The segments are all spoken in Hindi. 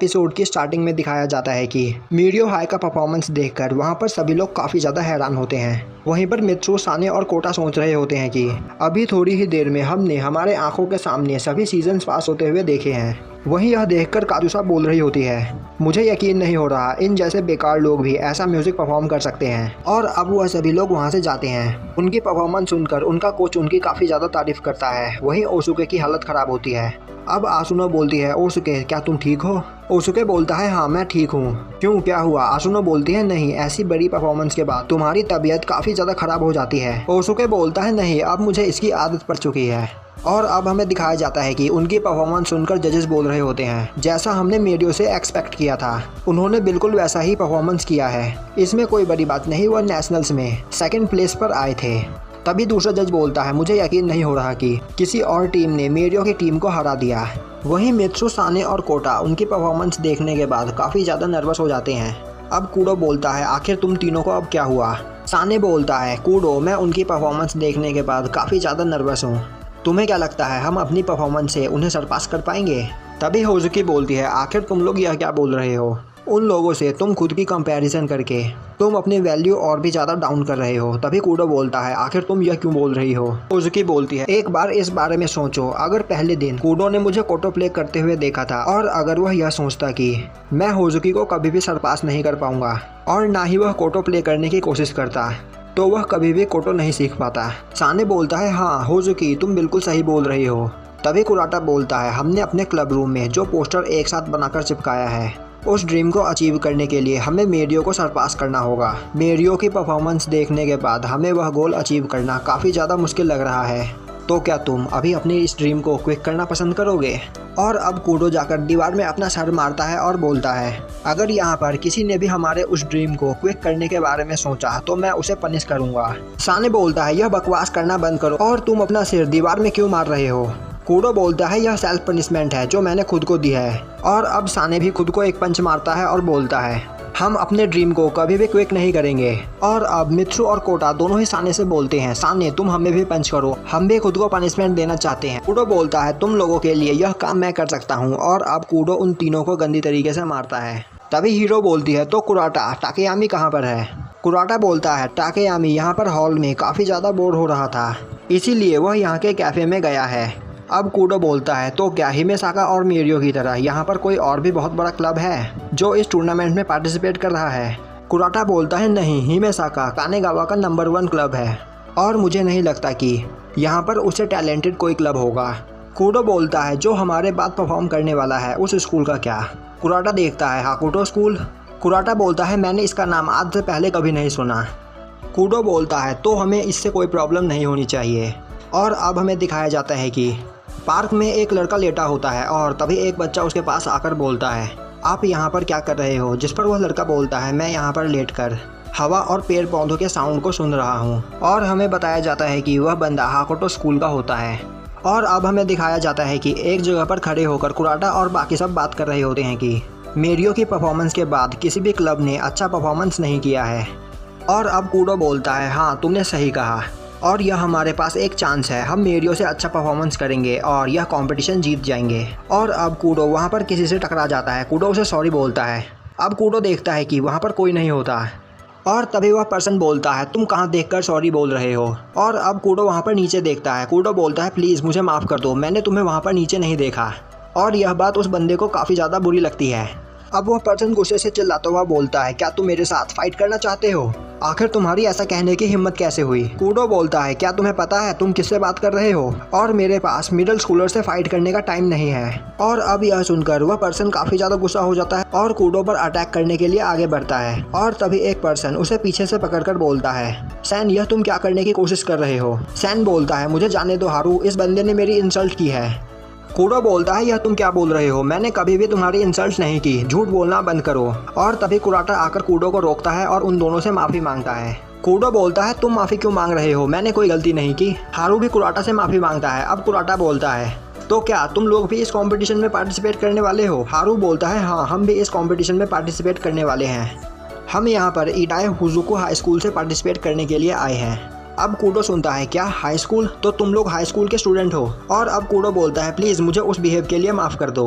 एपिसोड की स्टार्टिंग में दिखाया जाता है कि मीडियो हाई का परफॉर्मेंस देखकर वहां पर सभी लोग काफ़ी ज़्यादा हैरान होते हैं। वहीं पर मित्रू, साने और कोटा सोच रहे होते हैं कि अभी थोड़ी ही देर में हमने हमारे आंखों के सामने सभी सीजन्स पास होते हुए देखे हैं। वहीं यह देखकर काजूसा बोल रही होती है, मुझे यकीन नहीं हो रहा इन जैसे बेकार लोग भी ऐसा म्यूजिक परफॉर्म कर सकते हैं। और अब वह सभी लोग वहां से जाते हैं। उनकी परफॉर्मेंस सुनकर उनका कोच उनकी काफ़ी ज़्यादा तारीफ करता है। वहीं ओसुके की हालत ख़राब होती है। अब आसुनो बोलती है, ओसुके क्या तुम ठीक हो? ओसुके बोलता है, हाँ मैं ठीक हूँ। क्यों, क्या हुआ? आसुनो बोलती है, नहीं, ऐसी बड़ी परफॉर्मेंस के बाद तुम्हारी तबीयत काफ़ी ज़्यादा ख़राब हो जाती है। ओसुके बोलता है, नहीं, अब मुझे इसकी आदत पड़ चुकी है। और अब हमें दिखाया जाता है कि उनकी परफॉर्मेंस सुनकर जजेस बोल रहे होते हैं, जैसा हमने मीडियो से एक्सपेक्ट किया था उन्होंने बिल्कुल वैसा ही परफॉर्मेंस किया है। इसमें कोई बड़ी बात नहीं, वह नेशनल्स में 2nd प्लेस पर आए थे। तभी दूसरा जज बोलता है, मुझे यकीन नहीं हो रहा कि किसी और टीम ने मीडियो की टीम को हरा दिया। वहीं मित्सु, साने और कोटा उनकी परफॉर्मेंस देखने के बाद काफ़ी ज़्यादा नर्वस हो जाते हैं। अब कूडो बोलता है, आखिर तुम तीनों को अब क्या हुआ? साने बोलता है, कूडो, मैं उनकी परफॉर्मेंस देखने के बाद काफ़ी ज़्यादा नर्वस हूँ। तुम्हें क्या लगता है हम अपनी परफॉर्मेंस से उन्हें सरपास कर पाएंगे? तभी होजुकी बोलती है, आखिर तुम लोग यह क्या बोल रहे हो? उन लोगों से तुम खुद की कंपैरिजन करके तुम अपनी वैल्यू और भी ज़्यादा डाउन कर रहे हो। तभी कूडो बोलता है, आखिर तुम यह क्यों बोल रही हो? होजुकी बोलती है, एक बार इस बारे में सोचो, अगर पहले दिन कूडो ने मुझे कोटो प्ले करते हुए देखा था और अगर वह यह सोचता कि मैं होजुकी को कभी भी सरपास नहीं कर पाऊंगा और ना ही वह कोटो प्ले करने की कोशिश करता, तो वह कभी भी कोटो नहीं सीख पाता। साने बोलता है, हाँ होजुकी तुम बिल्कुल सही बोल रही हो। तभी कुराटा बोलता है, हमने अपने क्लब रूम में जो पोस्टर एक साथ बनाकर चिपकाया है, उस ड्रीम को अचीव करने के लिए हमें मेरियो को सरपास करना होगा। मेरियो की परफॉर्मेंस देखने के बाद हमें वह गोल अचीव करना काफ़ी ज़्यादा मुश्किल लग रहा है। तो क्या तुम अभी अपनी इस ड्रीम को क्विक करना पसंद करोगे? और अब कूडो जाकर दीवार में अपना सर मारता है और बोलता है, अगर यहाँ पर किसी ने भी हमारे उस ड्रीम को क्विक करने के बारे में सोचा तो मैं उसे पनिश करूँगा। साने बोलता है, यह बकवास करना बंद करो और तुम अपना सिर दीवार में क्यों मार रहे हो? कूडो बोलता है, यह सेल्फ पनिशमेंट है जो मैंने खुद को दी है। और अब साने भी खुद को एक पंच मारता है और बोलता है, हम अपने ड्रीम को कभी भी क्विक नहीं करेंगे। और अब मित्सु और कोटा दोनों ही साने से बोलते हैं, साने तुम हमें भी पंच करो, हम भी खुद को पनिशमेंट देना चाहते हैं। कूडो बोलता है, तुम लोगों के लिए यह काम मैं कर सकता हूँ। और अब कूडो उन तीनों को गंदी तरीके से मारता है। तभी हीरो बोलती है, तो कुराटा, टाकेयामी कहाँ पर है? कुराटा बोलता है, टाकेयामी यहाँ पर हॉल में काफ़ी ज़्यादा बोर हो रहा था, इसीलिए वह यहाँ के कैफ़े में गया है। अब कूडो बोलता है, तो क्या हिमेसाका और मेरियो की तरह यहाँ पर कोई और भी बहुत बड़ा क्लब है जो इस टूर्नामेंट में पार्टिसिपेट कर रहा है? कुराटा बोलता है, नहीं, हिमेसाका कानेगावा का नंबर 1 क्लब है और मुझे नहीं लगता कि यहाँ पर उससे टैलेंटेड कोई क्लब होगा। कूडो बोलता है, जो हमारे बाद परफॉर्म करने वाला है उस स्कूल का क्या? कुराटा देखता है, हाकुटो स्कूल। कुराटा बोलता है, मैंने इसका नाम आज से पहले कभी नहीं सुना। कूडो बोलता है, तो हमें इससे कोई प्रॉब्लम नहीं होनी चाहिए। और अब हमें दिखाया जाता है कि पार्क में एक लड़का लेटा होता है और तभी एक बच्चा उसके पास आकर बोलता है, आप यहाँ पर क्या कर रहे हो? जिस पर वह लड़का बोलता है, मैं यहाँ पर लेटकर हवा और पेड़ पौधों के साउंड को सुन रहा हूँ। और हमें बताया जाता है कि वह बंदा हाकुटो स्कूल का होता है। और अब हमें दिखाया जाता है कि एक जगह पर खड़े होकर कुराटा और बाकी सब बात कर रहे होते हैं कि मेरियो की परफॉर्मेंस के बाद किसी भी क्लब ने अच्छा परफॉर्मेंस नहीं किया है। और अब कूडो बोलता है, हाँ तुमने सही कहा और यह हमारे पास एक चांस है, हम मेरियो से अच्छा परफॉर्मेंस करेंगे और यह कंपटीशन जीत जाएंगे। और अब कूडो वहाँ पर किसी से टकरा जाता है। कूडो उसे सॉरी बोलता है। अब कूडो देखता है कि वहाँ पर कोई नहीं होता और तभी वह पर्सन बोलता है, तुम कहाँ देखकर सॉरी बोल रहे हो? और अब कूडो वहाँ पर नीचे देखता है। कूडो बोलता है, प्लीज़ मुझे माफ़ कर दो, मैंने तुम्हें वहाँ पर नीचे नहीं देखा। और यह बात उस बंदे को काफ़ी ज़्यादा बुरी लगती है। अब वह पर्सन गुस्से से चिल्लाता हुआ बोलता है, क्या तुम मेरे साथ फाइट करना चाहते हो? आखिर तुम्हारी ऐसा कहने की हिम्मत कैसे हुई? कूडो बोलता है, क्या तुम्हें पता है तुम किससे बात कर रहे हो? और मेरे पास मिडिल स्कूलर से फाइट करने का टाइम नहीं है। और अब यह सुनकर वह पर्सन काफी ज्यादा गुस्सा हो जाता है और कूडो पर अटैक करने के लिए आगे बढ़ता है। और तभी एक पर्सन उसे पीछे से पकड़कर बोलता है, सैन यह तुम क्या करने की कोशिश कर रहे हो? सैन बोलता है, मुझे जाने दो हारू, इस बंदे ने मेरी इंसल्ट की है। कूडो बोलता है, यह तुम क्या बोल रहे हो? मैंने कभी भी तुम्हारी इंसल्ट नहीं की, झूठ बोलना बंद करो। और तभी कुराटा आकर कूडो को रोकता है और उन दोनों से माफ़ी मांगता है। कूडो बोलता है, तुम माफ़ी क्यों मांग रहे हो? मैंने कोई गलती नहीं की। हारू भी कुराटा से माफ़ी मांगता है। अब कुराटा बोलता है, तो क्या तुम लोग भी इस कंपटीशन में पार्टिसिपेट करने वाले हो? हारू बोलता है, हाँ हम भी इस कंपटीशन में पार्टिसिपेट करने वाले हैं। हम यहाँ पर इडाए हुजुको हाई स्कूल से पार्टिसिपेट करने के लिए आए हैं। अब कूडो सुनता है, क्या हाई स्कूल? तो तुम लोग हाई स्कूल के स्टूडेंट हो? और अब कूडो बोलता है, प्लीज़ मुझे उस बिहेव के लिए माफ़ कर दो।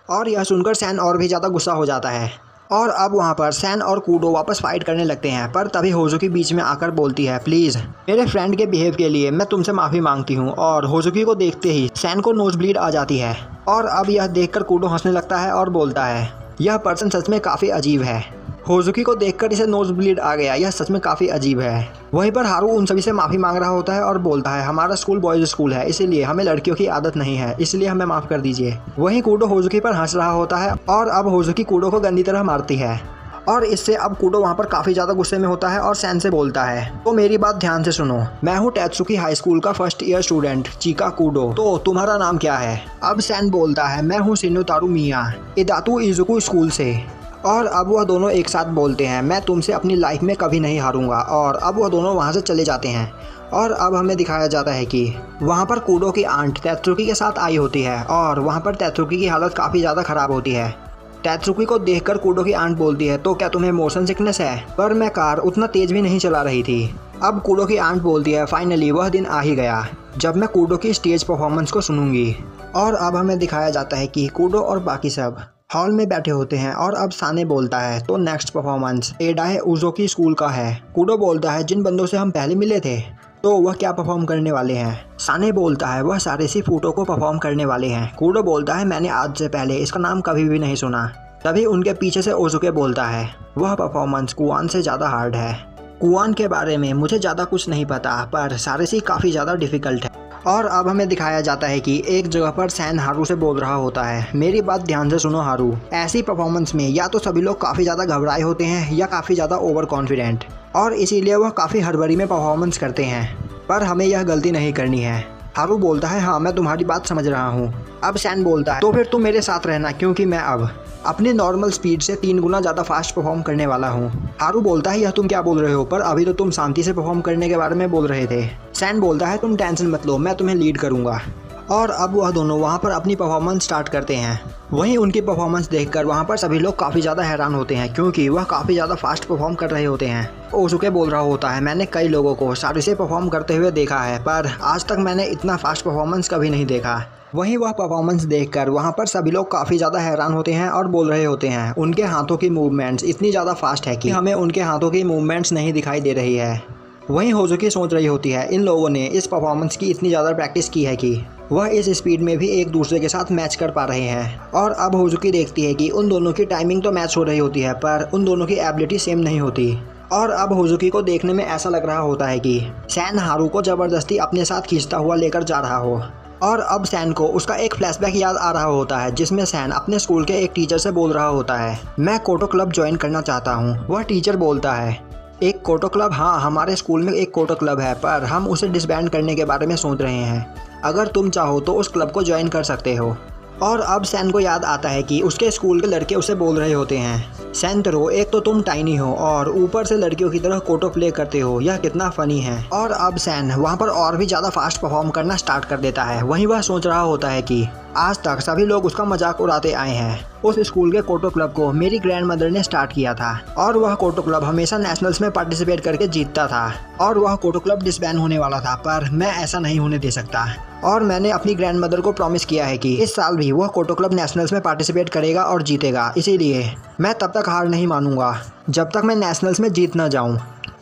और यह सुनकर सैन और भी ज़्यादा गुस्सा हो जाता है। और अब वहाँ पर सैन और कूडो वापस फाइट करने लगते हैं, पर तभी होजुकी बीच में आकर बोलती है, प्लीज़ मेरे फ्रेंड के बिहेव के लिए मैं तुमसे माफ़ी मांगती हूँ। और होजुकी को देखते ही सैन को नोज ब्लीड आ जाती है। और अब यह देखकर कूडो हंसने लगता है और बोलता है, यह पर्सन सच में काफ़ी अजीब है। होजुकी को देखकर इसे नोज ब्लीड आ गया, यह सच में काफ़ी अजीब है। वहीं पर हारू उन सभी से माफ़ी मांग रहा होता है और बोलता है, हमारा स्कूल बॉयज़ स्कूल है, इसीलिए हमें लड़कियों की आदत नहीं है, इसलिए हमें माफ़ कर दीजिए। वहीं कूडो होजुकी पर हंस रहा होता है और अब होजुकी कूडो को गंदी तरह मारती है। और इससे अब कूडो वहाँ पर काफ़ी ज़्यादा गुस्से में होता है और सैन से बोलता है, तो मेरी बात ध्यान से सुनो, मैं हूँ टेत्सुकी हाई स्कूल का फर्स्ट ईयर स्टूडेंट चिका कूडो, तो तुम्हारा नाम क्या है? अब सैन बोलता है, मैं हूँ शिनोतारू मिया, इदातु इजुकु स्कूल से। और अब वह दोनों एक साथ बोलते हैं, मैं तुमसे अपनी लाइफ में कभी नहीं हारूंगा। और अब वह दोनों वहाँ से चले जाते हैं। और अब हमें दिखाया जाता है कि वहाँ पर कूडो की आंट तेत्सुकी के साथ आई होती है और वहाँ पर तेत्सुकी की हालत काफ़ी ज़्यादा ख़राब होती है। तेत्सुकी को देखकर कूडो की आंट बोलती है, तो क्या तुम्हें मोशन सिकनेस है? पर मैं कार उतना तेज भी नहीं चला रही थी। अब कूडो की आंट बोलती है, फाइनली वह दिन आ ही गया जब मैं कूडो की स्टेज परफॉर्मेंस को सुनूंगी। और अब हमें दिखाया जाता है कि कूडो और बाकी सब हॉल में बैठे होते हैं। और अब साने बोलता है, तो नेक्स्ट परफॉर्मेंस एडाहे उज़ोकी स्कूल का है। कूडो बोलता है, जिन बंदों से हम पहले मिले थे, तो वह क्या परफॉर्म करने वाले हैं? साने बोलता है, वह सारेसी फूटो को परफॉर्म करने वाले हैं। कूडो बोलता है, मैंने आज से पहले इसका नाम कभी भी नहीं सुना। तभी उनके पीछे से ओजुके बोलता है, वह परफॉर्मेंस कुआन से ज़्यादा हार्ड है। कुआन के बारे में मुझे ज़्यादा कुछ नहीं पता, पर सारेसी काफ़ी ज़्यादा डिफ़िकल्ट है। और अब हमें दिखाया जाता है कि एक जगह पर सैन हारू से बोल रहा होता है, मेरी बात ध्यान से सुनो हारू, ऐसी परफॉर्मेंस में या तो सभी लोग काफ़ी ज़्यादा घबराए होते हैं या काफ़ी ज़्यादा ओवर कॉन्फिडेंट, और इसीलिए वह काफ़ी हड़बड़ी में परफॉर्मेंस करते हैं, पर हमें यह गलती नहीं करनी है। हारू बोलता है, हाँ मैं तुम्हारी बात समझ रहा हूँ। अब सैन बोलता है, तो फिर तुम मेरे साथ रहना, क्योंकि मैं अब अपनी नॉर्मल स्पीड से 3 गुना ज़्यादा फास्ट परफॉर्म करने वाला हूँ। हारू बोलता है, यह तुम क्या बोल रहे हो? पर अभी तो तुम शांति से परफॉर्म करने के बारे में बोल रहे थे। सैन बोलता है, तुम टेंशन मत लो, मैं तुम्हें लीड करूँगा। और अब वह दोनों वहाँ पर अपनी परफॉर्मेंस स्टार्ट करते हैं। वहीं उनकी परफॉर्मेंस देखकर वहाँ पर सभी लोग काफ़ी ज़्यादा हैरान होते हैं, क्योंकि वह काफ़ी ज़्यादा फास्ट परफॉर्म कर रहे होते हैं। ओजुके बोल रहा होता है, मैंने कई लोगों को सारेसे परफॉर्म करते हुए देखा है, पर आज तक मैंने इतना फास्ट परफॉर्मेंस कभी नहीं देखा। वहीं वह परफॉर्मेंस देखकर वहाँ पर सभी लोग काफ़ी ज़्यादा हैरान होते हैं और बोल रहे होते हैं, उनके हाथों की मूवमेंट्स इतनी ज़्यादा फास्ट है कि हमें उनके हाथों की मूवमेंट्स नहीं दिखाई दे रही है। वहीं होजुकी सोच रही होती है, इन लोगों ने इस परफॉर्मेंस की इतनी ज़्यादा प्रैक्टिस की है कि वह इस स्पीड में भी एक दूसरे के साथ मैच कर पा रहे हैं। और अब होजुकी देखती है कि उन दोनों की टाइमिंग तो मैच हो रही होती है, पर उन दोनों की एबिलिटी सेम नहीं होती। और अब होजुकी को देखने में ऐसा लग रहा होता है कि सैन हारू को ज़बरदस्ती अपने साथ खींचता हुआ लेकर जा रहा हो। और अब सैन को उसका एक फ्लैशबैक याद आ रहा होता है, जिसमें सैन अपने स्कूल के एक टीचर से बोल रहा होता है, मैं कोटो क्लब ज्वाइन करना चाहता हूँ। वह टीचर बोलता है, एक कोटो क्लब? हाँ, हमारे स्कूल में एक कोटो क्लब है, पर हम उसे डिसबैंड करने के बारे में सोच रहे हैं। अगर तुम चाहो तो उस क्लब को ज्वाइन कर सकते हो। और अब सैन को याद आता है कि उसके स्कूल के लड़के उसे बोल रहे होते हैं, सैंतरो, एक तो तुम टाइनी हो और ऊपर से लड़कियों की तरह कोटो प्ले करते हो, यह कितना फनी है। और अब सैन वहाँ पर और भी ज़्यादा फास्ट परफॉर्म करना स्टार्ट कर देता है। वहीं वह सोच रहा होता है कि आज तक सभी लोग उसका मजाक उड़ाते आए हैं। उस स्कूल के कोटो क्लब को मेरी ग्रैंड मदर ने स्टार्ट किया था और वह कोटो क्लब हमेशा नेशनल्स में पार्टिसिपेट करके जीतता था, और वह कोटो क्लब डिसबैन होने वाला था, पर मैं ऐसा नहीं होने दे सकता। और मैंने अपनी ग्रैंड मदर को प्रॉमिस किया है कि इस साल भी वह कोटो क्लब नेशनल्स में पार्टिसिपेट करेगा और जीतेगा, इसीलिए मैं तब तक हार नहीं मानूंगा जब तक मैं नेशनल्स में जीत ना जाऊं।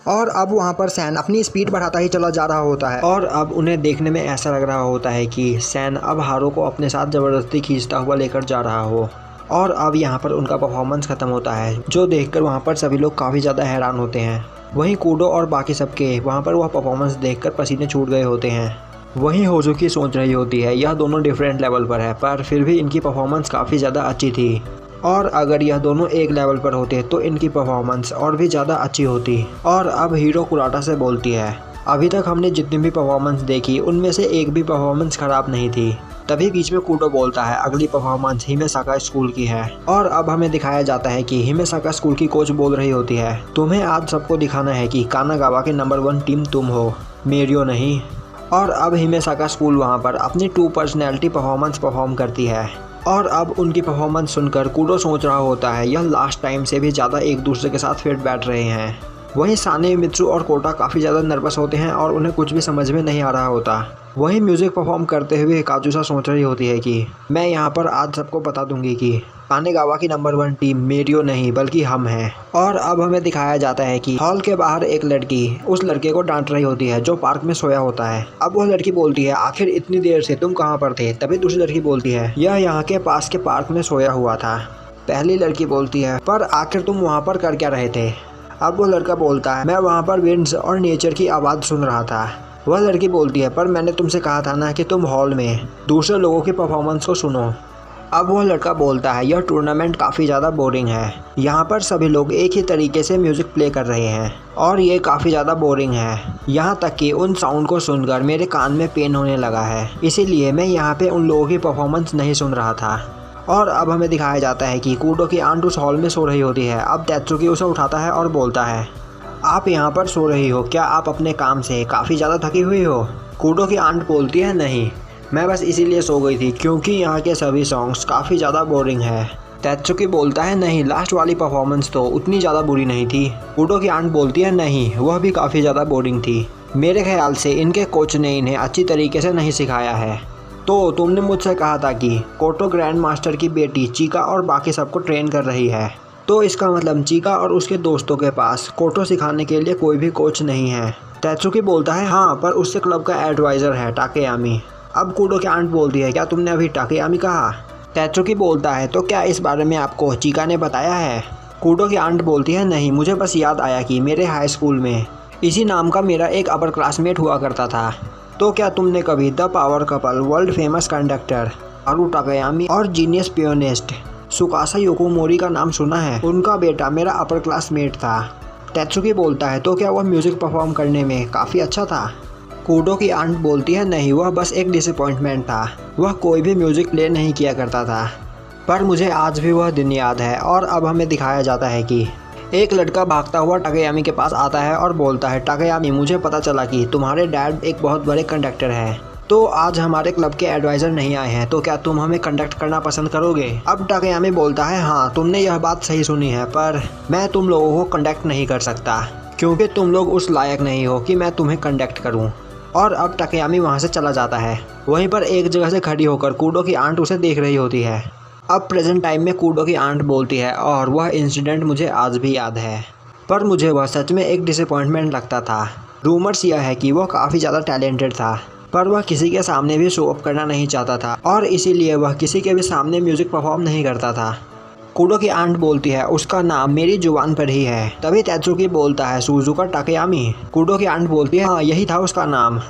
और अब वहाँ पर सैन अपनी स्पीड बढ़ाता ही चला जा रहा होता है, और अब उन्हें देखने में ऐसा लग रहा होता है कि सैन अब हारू को अपने साथ ज़बरदस्ती खींचता हुआ लेकर जा रहा हो। और अब यहाँ पर उनका परफॉर्मेंस ख़त्म होता है, जो देखकर वहाँ पर सभी लोग काफ़ी ज़्यादा हैरान होते हैं। वहीं कूडो और बाकी सबके वहाँ पर वह परफॉर्मेंस देखकर पसीने छूट गए होते हैं। वहीं होजुकी सोच रही होती है, यह दोनों डिफरेंट लेवल पर है, पर फिर भी इनकी परफॉर्मेंस काफ़ी ज़्यादा अच्छी थी, और अगर यह दोनों एक लेवल पर होते तो इनकी परफॉर्मेंस और भी ज़्यादा अच्छी होती। और अब हीरो कुराटा से बोलती है, अभी तक हमने जितनी भी परफॉर्मेंस देखी उनमें से एक भी परफॉर्मेंस ख़राब नहीं थी। तभी बीच में कूडो बोलता है, अगली परफॉर्मेंस हिमेसाका स्कूल की है। और अब हमें दिखाया जाता है कि हिमेसाका स्कूल की कोच बोल रही होती है, तुम्हें आज सबको दिखाना है कि कानागावा के नंबर 1 टीम तुम हो, मेरियो नहीं। और अब हिमेसाका स्कूल वहाँ पर अपनी 2 पर्सनैलिटी परफॉर्मेंस परफॉर्म करती है। और अब उनकी परफॉर्मेंस सुनकर कूडो सोच रहा होता है, यह लास्ट टाइम से भी ज़्यादा एक दूसरे के साथ फिट बैठ रहे हैं। वहीं साने, मित्रू और कोटा काफ़ी ज़्यादा नर्वस होते हैं और उन्हें कुछ भी समझ में नहीं आ रहा होता। वहीं म्यूज़िक परफॉर्म करते हुए काजूसा सोच रही होती है कि मैं यहाँ पर आज सबको बता दूंगी कि कानेगावा की नंबर 1 टीम मेरियो नहीं बल्कि हम हैं। और अब हमें दिखाया जाता है कि हॉल के बाहर एक लड़की उस लड़के को डांट रही होती है जो पार्क में सोया होता है। अब वह लड़की बोलती है आखिर इतनी देर से तुम कहाँ पर थे? तभी दूसरी लड़की बोलती है यह यहाँ के पास के पार्क में सोया हुआ था। पहली लड़की बोलती है पर आखिर तुम वहाँ पर कर क्या रहे थे? अब वो लड़का बोलता है मैं वहाँ पर विंड्स और नेचर की आवाज़ सुन रहा था। वह लड़की बोलती है पर मैंने तुमसे कहा था ना कि तुम हॉल में दूसरे लोगों की परफॉर्मेंस को सुनो। अब वह लड़का बोलता है यह टूर्नामेंट काफ़ी ज़्यादा बोरिंग है। यहाँ पर सभी लोग एक ही तरीके से म्यूज़िक प्ले कर रहे हैं और ये काफ़ी ज़्यादा बोरिंग है। यहाँ तक कि उन साउंड को सुनकर मेरे कान में पेन होने लगा है, इसीलिए मैं यहाँ पे उन लोगों की परफॉर्मेंस नहीं सुन रहा था। और अब हमें दिखाया जाता है कि कूडो की आंट उस हॉल में सो रही होती है। अब तेत्सुकी उसे उठाता है और बोलता है आप यहाँ पर सो रही हो, क्या आप अपने काम से काफ़ी ज़्यादा थकी हुई हो? कूडो की आंट बोलती है नहीं, मैं बस इसीलिए सो गई थी क्योंकि यहाँ के सभी सॉन्ग्स काफ़ी ज़्यादा बोरिंग है। तेत्सुकी बोलता है नहीं, लास्ट वाली परफॉर्मेंस तो उतनी ज़्यादा बुरी नहीं थी। कूडो की आंट बोलती है नहीं, वह भी काफ़ी ज़्यादा बोरिंग थी। मेरे ख्याल से इनके कोच ने इन्हें अच्छी तरीके से नहीं सिखाया है। तो तुमने मुझसे कहा था कि कोटो ग्रैंड मास्टर की बेटी चीका और बाकी सबको ट्रेन कर रही है, तो इसका मतलब चीका और उसके दोस्तों के पास कोटो सिखाने के लिए कोई भी कोच नहीं है। तेत्सुकी बोलता है हाँ, पर उससे क्लब का एडवाइज़र है टाकेयामी। अब कूडो की आंट बोलती है क्या तुमने अभी टाकेयामी कहा? तेत्सुकी बोलता है तो क्या इस बारे में आपको चीका ने बताया है? कूडो की आंट बोलती है नहीं, मुझे बस याद आया कि मेरे हाई स्कूल में इसी नाम का मेरा एक अपर क्लासमेट हुआ करता था। तो क्या तुमने कभी the power couple, world famous conductor हारू टाकेयामी और जीनियस पियोनिस्ट सुकासा योकोमोरी का नाम सुना है? उनका बेटा मेरा अपर क्लासमेट था। तेत्सुकी बोलता है तो क्या वह म्यूज़िक परफॉर्म करने में काफ़ी अच्छा था? कूडो की आंट बोलती है नहीं, वह बस एक डिसअपॉइंटमेंट था। वह कोई भी म्यूज़िक प्ले नहीं किया करता था, पर मुझे आज भी वह दिन याद है। और अब हमें दिखाया जाता है कि एक लड़का भागता हुआ टाकेयामी के पास आता है और बोलता है टाकेयामी, मुझे पता चला कि तुम्हारे डैड एक बहुत बड़े कंडक्टर हैं, तो आज हमारे क्लब के एडवाइज़र नहीं आए हैं, तो क्या तुम हमें कंडक्ट करना पसंद करोगे? अब टाकेयामी बोलता है हाँ, तुमने यह बात सही सुनी है, पर मैं तुम लोगों को कंडक्ट नहीं कर सकता क्योंकि तुम लोग उस लायक नहीं हो कि मैं तुम्हें कंडक्ट करूं। और अब टाकेयामी वहां से चला जाता है। वहीं पर एक जगह से खड़ी होकर कूडो की आंट उसे देख रही होती है। अब प्रेजेंट टाइम में कूडो की आंट बोलती है और वह इंसिडेंट मुझे आज भी याद है, पर मुझे वह सच में एक डिसअपॉइंटमेंट लगता था। रूमर्स यह है कि वह काफ़ी ज़्यादा टैलेंटेड था, पर वह किसी के सामने भी शो ऑफ करना नहीं चाहता था और इसीलिए वह किसी के भी सामने म्यूज़िक परफॉर्म नहीं करता था। कूडो की आंट बोलती है उसका नाम मेरी जुबान पर ही है। तभी तेत्सुकी बोलता है सुजुका टाकेयामी। कूडो की आंट बोलती है हाँ, यही था उसका नाम।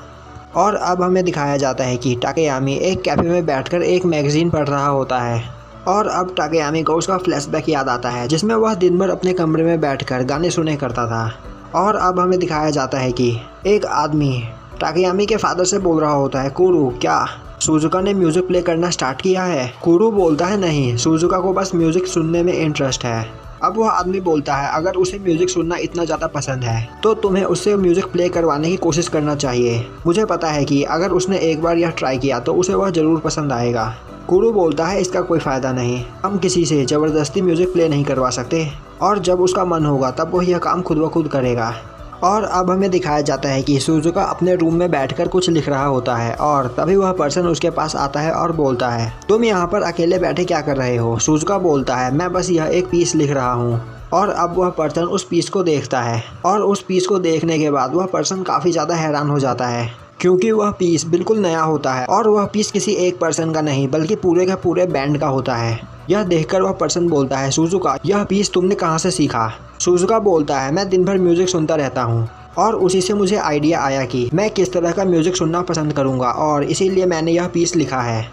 और अब हमें दिखाया जाता है कि टाकेयामी एक कैफ़े में बैठकर एक मैगज़ीन पढ़ रहा होता है और अब टाकेयामी को उसका फ्लैशबैक याद आता है जिसमें वह दिन भर अपने कमरे में बैठकर गाने सुने करता था। और अब हमें दिखाया जाता है कि एक आदमी टाकेयामी के फादर से बोल रहा होता है कुरू, क्या सुजुका ने म्यूज़िक प्ले करना स्टार्ट किया है? कुरू बोलता है नहीं, सुजुका को बस म्यूज़िक सुनने में इंटरेस्ट है। अब वह आदमी बोलता है अगर उसे म्यूज़िक सुनना इतना ज़्यादा पसंद है तो तुम्हें उससे म्यूज़िक प्ले करवाने की कोशिश करना चाहिए। मुझे पता है कि अगर उसने एक बार यह ट्राई किया तो उसे वह ज़रूर पसंद आएगा। कुरू बोलता है इसका कोई फ़ायदा नहीं, हम किसी से ज़बरदस्ती म्यूज़िक प्ले नहीं करवा सकते और जब उसका मन होगा तब वह यह काम खुद ब खुद करेगा। और अब हमें दिखाया जाता है कि सुजुका अपने रूम में बैठकर कुछ लिख रहा होता है और तभी वह पर्सन उसके पास आता है और बोलता है तुम यहाँ पर अकेले बैठे क्या कर रहे हो? सुजुका बोलता है मैं बस यह एक पीस लिख रहा हूँ। और अब वह पर्सन उस पीस को देखता है और उस पीस को देखने के बाद वह पर्सन काफ़ी ज़्यादा हैरान हो जाता है क्योंकि वह पीस बिल्कुल नया होता है और वह पीस किसी एक पर्सन का नहीं बल्कि पूरे का पूरे बैंड का होता है। यह देखकर वह पर्सन बोलता है सुजुका, यह पीस तुमने कहाँ से सीखा? सुजुका बोलता है मैं दिन भर म्यूज़िक सुनता रहता हूँ और उसी से मुझे आइडिया आया कि मैं किस तरह का म्यूज़िक सुनना पसंद करूँगा और इसीलिए मैंने यह पीस लिखा है।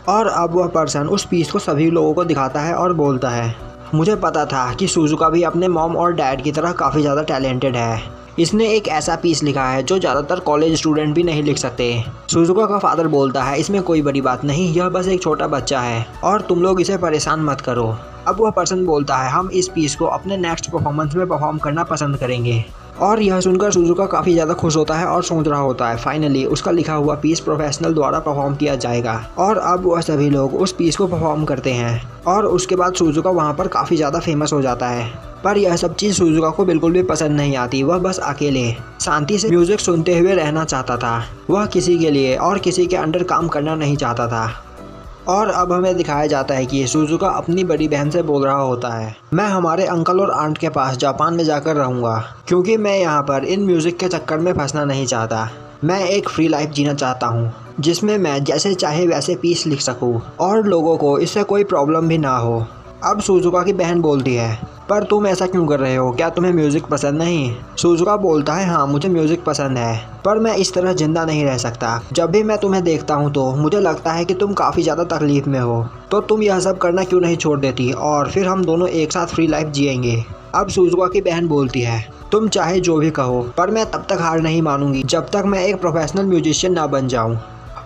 और अब वह पर्सन उस पीस को सभी लोगों को दिखाता है और बोलता है मुझे पता था कि सुजुका भी अपने मॉम और डैड की तरह काफ़ी ज़्यादा टैलेंटेड है। इसने एक ऐसा पीस लिखा है जो ज़्यादातर कॉलेज स्टूडेंट भी नहीं लिख सकते। सुजुका का फादर बोलता है इसमें कोई बड़ी बात नहीं, यह बस एक छोटा बच्चा है और तुम लोग इसे परेशान मत करो। अब वह पर्सन बोलता है हम इस पीस को अपने नेक्स्ट परफॉर्मेंस में परफॉर्म करना पसंद करेंगे। और यह सुनकर सुजुका काफ़ी ज़्यादा खुश होता है और सोच रहा होता है फाइनली उसका लिखा हुआ पीस प्रोफेशनल द्वारा परफॉर्म किया जाएगा। और अब वह सभी लोग उस पीस को परफॉर्म करते हैं और उसके बाद सुजुका वहाँ पर काफ़ी ज़्यादा फेमस हो जाता है। पर यह सब चीज़ सुजुका को बिल्कुल भी पसंद नहीं आती। वह बस अकेले शांति से म्यूजिक सुनते हुए रहना चाहता था। वह किसी के लिए और किसी के अंडर काम करना नहीं चाहता था। और अब हमें दिखाया जाता है कि सुजुका अपनी बड़ी बहन से बोल रहा होता है, मैं हमारे अंकल और आंट के पास जापान में जाकर रहूँगा क्योंकि मैं यहाँ पर इन म्यूज़िक के चक्कर में फंसना नहीं चाहता। मैं एक फ्री लाइफ जीना चाहता हूँ जिसमें मैं जैसे चाहे वैसे पीस लिख सकूँ और लोगों को इससे कोई प्रॉब्लम भी ना हो। अब सुजुका की बहन बोलती है, पर तुम ऐसा क्यों कर रहे हो, क्या तुम्हें म्यूज़िक पसंद नहीं? सुजुका बोलता है, हाँ मुझे म्यूज़िक पसंद है, पर मैं इस तरह जिंदा नहीं रह सकता। जब भी मैं तुम्हें देखता हूँ तो मुझे लगता है कि तुम काफ़ी ज़्यादा तकलीफ में हो, तो तुम यह सब करना क्यों नहीं छोड़ देती और फिर हम दोनों एक साथ फ्री लाइफ जिएंगे। अब सुजुका की बहन बोलती है, तुम चाहे जो भी कहो पर मैं तब तक हार नहीं मानूंगी जब तक मैं एक प्रोफेशनल म्यूजिशियन ना बन जाऊँ।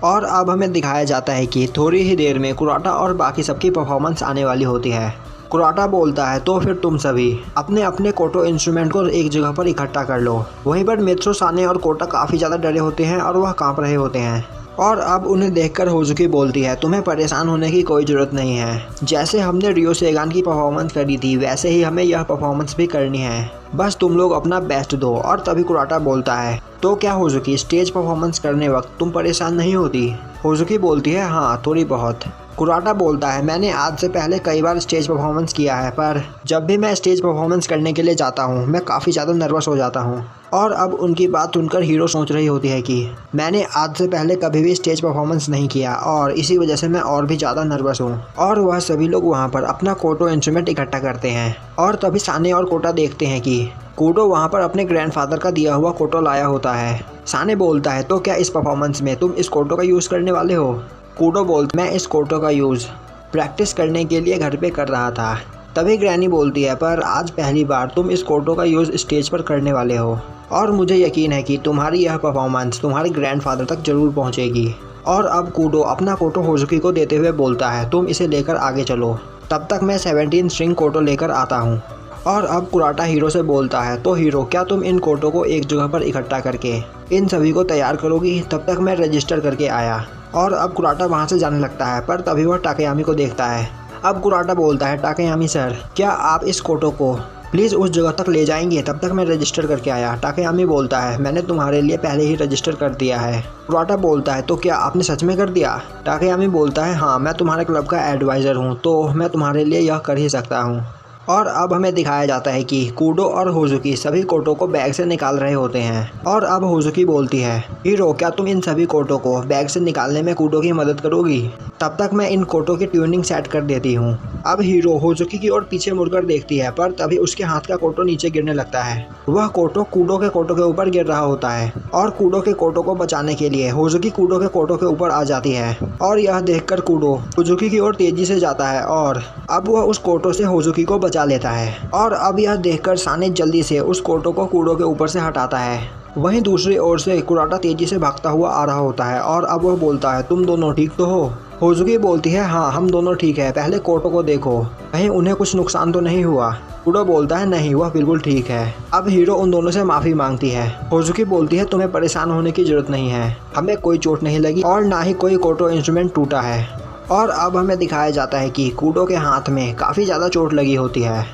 और अब हमें दिखाया जाता है कि थोड़ी ही देर में कुराटा और बाकी सबकी परफॉर्मेंस आने वाली होती है। कुराटा बोलता है, तो फिर तुम सभी अपने अपने कोटो इंस्ट्रूमेंट को एक जगह पर इकट्ठा कर लो। वहीं पर मित्सु, साने और कोटा काफ़ी ज़्यादा डरे होते हैं और वह कांप रहे होते हैं। और अब उन्हें देखकर होजुकी बोलती है, तुम्हें परेशान होने की कोई ज़रूरत नहीं है। जैसे हमने रियो सेगान की परफॉर्मेंस करी थी वैसे ही हमें यह परफॉर्मेंस भी करनी है, बस तुम लोग अपना बेस्ट दो। और तभी कुराटा बोलता है, तो क्या होजुकी स्टेज परफॉर्मेंस करने वक्त तुम परेशान नहीं होती? होजुकी बोलती है, हाँ थोड़ी बहुत। कुराटा बोलता है, मैंने आज से पहले कई बार स्टेज परफॉर्मेंस किया है, पर जब भी मैं स्टेज परफॉर्मेंस करने के लिए जाता हूँ मैं काफ़ी ज़्यादा नर्वस हो जाता हूँ। और अब उनकी बात सुनकर हीरो सोच रही होती है कि मैंने आज से पहले कभी भी स्टेज परफॉर्मेंस नहीं किया और इसी वजह से मैं और भी ज़्यादा नर्वस हूँ। और वह सभी लोग वहाँ पर अपना कोटो इंस्ट्रूमेंट इकट्ठा करते हैं और तभी साने और कोटा देखते हैं कि कूडो वहाँ पर अपने ग्रैंडफादर का दिया हुआ कोटो लाया होता है। साने बोलता है, तो क्या इस परफॉर्मेंस में तुम इस कोटो का यूज़ करने वाले हो? कूडो बोलता, मैं इस कोटो का यूज़ प्रैक्टिस करने के लिए घर पे कर रहा था। तभी ग्रैनी बोलती है, पर आज पहली बार तुम इस कोटो का यूज़ स्टेज पर करने वाले हो और मुझे यकीन है कि तुम्हारी यह परफॉर्मेंस तुम्हारे ग्रैंडफादर तक जरूर पहुंचेगी। और अब कूडो अपना कोटो होजुकी को देते हुए बोलता है, तुम इसे लेकर आगे चलो, तब तक मैं 17 स्ट्रिंग कोटो लेकर आता हूँ। और अब कुराटा हीरो से बोलता है, तो हीरो क्या तुम इन कोटो को एक जगह पर इकट्ठा करके इन सभी को तैयार करोगी? तब तक मैं रजिस्टर करके आया। और अब कुराटा वहाँ से जाने लगता है, पर तभी वह टाकेयामी को देखता है। अब कुराटा बोलता है, टाकेयामी सर क्या आप इस कोटो को प्लीज़ उस जगह तक ले जाएंगे? तब तक मैं रजिस्टर करके आया। टाकेयामी बोलता है, मैंने तुम्हारे लिए पहले ही रजिस्टर कर दिया है। कुराटा बोलता है, तो क्या आपने सच में कर दिया? टाकेयामी बोलता है, हाँ मैं तुम्हारे क्लब का एडवाइज़र हूँ तो मैं तुम्हारे लिए यह कर ही सकता हूँ। और अब हमें दिखाया जाता है कि कूडो और होजुकी सभी कोटो को बैग से निकाल रहे होते हैं। और अब होजुकी बोलती है, हीरो क्या तुम इन सभी कोटो को बैग से निकालने में कूडो की मदद करोगी? तब तक मैं इन कोटो की ट्यूनिंग सेट कर देती हूँ। अब हीरो होजुकी की ओर पीछे मुड़कर देखती है, पर तभी उसके हाथ का कोटो नीचे गिरने लगता है। वह कोटो कूडो के कोटो के ऊपर गिर रहा होता है और कूडो के कोटो को बचाने के लिए होजुकी कूडो के कोटो के ऊपर आ जाती है। और यह देखकर कूडो होजुकी की ओर तेजी से जाता है और अब वह उस कोटो से होजुकी को बचा लेता है। और अब यह देखकर साने जल्दी से उस कोटो को कूडो के ऊपर से हटाता है। वहीं दूसरी ओर से कुराटा तेजी से भागता हुआ आ रहा होता है और अब वह बोलता है, तुम दोनों ठीक तो हो? होजुकी बोलती है, हाँ हम दोनों ठीक है, पहले कोटो को देखो कहीं उन्हें कुछ नुकसान तो नहीं हुआ। कूडो बोलता है, नहीं वह बिल्कुल ठीक है। अब हीरो उन दोनों से माफ़ी मांगती है। होजुकी बोलती है, तुम्हें परेशान होने की जरूरत नहीं है, हमें कोई चोट नहीं लगी और ना ही कोई कोटो इंस्ट्रूमेंट टूटा है। और अब हमें दिखाया जाता है कि कूडो के हाथ में काफ़ी ज़्यादा चोट लगी होती है।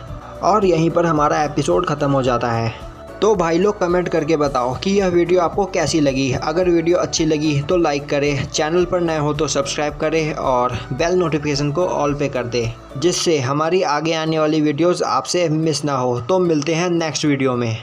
और यहीं पर हमारा एपिसोड ख़त्म हो जाता है। तो भाई लोग कमेंट करके बताओ कि यह वीडियो आपको कैसी लगी। अगर वीडियो अच्छी लगी तो लाइक करें, चैनल पर नए हो तो सब्सक्राइब करें और बेल नोटिफिकेशन को ऑल पे कर दें, जिससे हमारी आगे आने वाली वीडियोस आपसे मिस ना हो। तो मिलते हैं नेक्स्ट वीडियो में।